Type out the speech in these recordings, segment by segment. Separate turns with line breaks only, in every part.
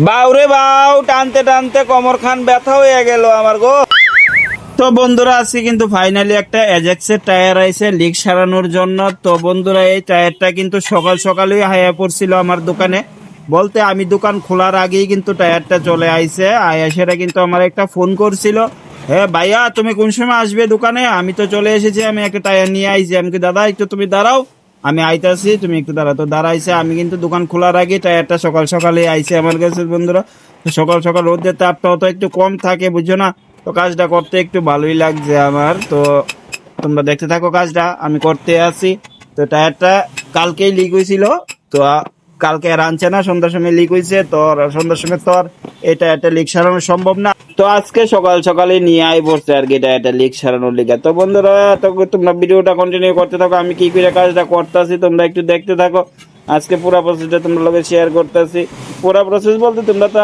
বাউরে বাউ, টানতে টানতে কোমর খান ব্যথা হয়ে গেল আমার গো। তো বন্ধুরা, আজকে কিন্তু ফাইনালি একটা এজেক্সের টায়ার আইছে লিক সারানোর জন্য। তো বন্ধুরা, এই টায়ারটা কিন্তু সকাল সকালই হায়া পড়ছিল আমার দোকানে, বলতে আমি দোকান খোলার আগেই কিন্তু টায়ারটা চলে আইছে। সেটা কিন্তু আমার একটা ফোন করছিল, হ্যাঁ ভাইয়া তুমি কোন সময় আসবে দোকানে? আমি তো চলে এসেছি, আমি একটা টায়ার নিয়ে আইছি। আমি কি দাদা একটু তুমি দাঁড়াও, আমি আইতাছি, তুমি একটু দাঁড়াও। তো দাঁড়াইছে, আমি কিন্তু দোকান খোলার আগে টায়ারটা সকাল সকালে আইছে আমার কাছে বন্ধুরা। তো সকাল সকাল রোদের তাপটাও তো একটু কম থাকে, বুঝছো না? তো কাজটা করতে একটু ভালোই লাগছে আমার। তো তোমরা দেখতে থাকো কাজটা আমি করতে আছি। তো টায়ারটা কালকেই লিক হয়েছিল, তো কালকে আর আনছে না, সন্ধ্যার সময় লিক হয়েছে। তো সন্ধ্যার সময় তো আর এই টায়ারটা লিক সারানো সম্ভব না, তো আজকে সকাল সকালে নিয়ে আই পড়ছে আর কি টায়ারটা লিক সারানোর লিগে। তো বন্ধুরা, তো তোমরা ভিডিওটা কন্টিনিউ করতে থাকো, আমি কি করে কাজটা করতেছি তোমরা একটু দেখতে থাকো। আজকে পুরো প্রসেসটা তোমরা লোকে শেয়ার করতেছি। পুরো প্রসেস বলতে তোমরা তো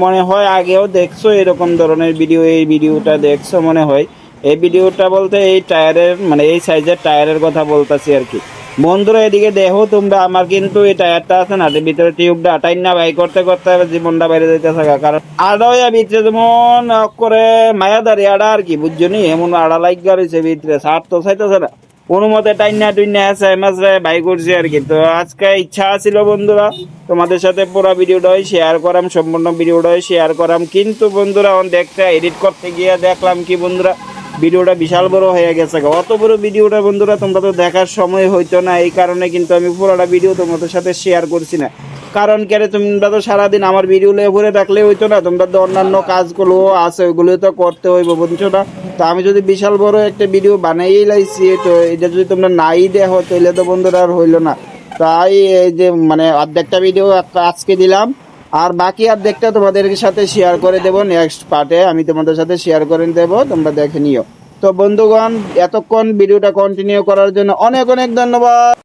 মনে হয় আগেও দেখছো এরকম ধরনের ভিডিও, এই ভিডিওটা দেখছো মনে হয়। এই ভিডিওটা বলতে এই টায়ারের মানে এই সাইজের টায়ারের কথা বলতেছি আর কি। বন্ধুরা এদিকে দেখো তোমরা, আমার কিন্তু এই টায়ারটা আছে না, ভিতরে টিউবটা টাইন না বাই করতে করতে জীবনটা বাইরে যেতে থাকা, কারণ আড়াইয়া ভিতরে যেমন করে মায়াদারি আড়া আর কি, বুঝছো নি? এমন আড়া লাইক গাড়িছে ভিতরে, সার তো চাইতেছে না কোনো মতে, টাইনা টুইনা আছে মাঝে বাই করছি আর কি। তো আজকে ইচ্ছা ছিল বন্ধুরা তোমাদের সাথে পুরো ভিডিওটাই শেয়ার করাম, সম্পূর্ণ ভিডিওটাই শেয়ার করাম, কিন্তু বন্ধুরা দেখতে এডিট করতে গিয়ে দেখলাম কি বন্ধুরা, ভিডিওটা বিশাল বড় হয়ে গেছে। অত বড় ভিডিওটা বন্ধুরা তোমরা তো দেখার সময় হইতো না, এই কারণে কিন্তু আমি পুরোটা ভিডিও তোমাদের সাথে শেয়ার করছি না। কারণ কেন, তোমরা তো সারাদিন আমার ভিডিও লেগে ভরে রাখলে হইতো না, তোমরা তো অন্যান্য কাজগুলো আছে ওইগুলো তো করতে হইব, বুঝছো না? তো আমি যদি বিশাল বড় একটা ভিডিও বানাইই লাইছি, তো এটা যদি তোমরা নাই দেখো তাহলে তো বন্ধুরা আর হইলো না। তাই এই যে মানে অর্ধেকটা ভিডিও আজকে দিলাম, আর বাকি অর্ধেকটা তোমাদের সাথে শেয়ার করে দেবো নেক্সট পার্টে, আমি তোমাদের সাথে শেয়ার করে দেবো, তোমরা দেখে নিও। তো বন্ধুগণ, এতক্ষণ ভিডিওটা কন্টিনিউ করার জন্য অনেক অনেক ধন্যবাদ।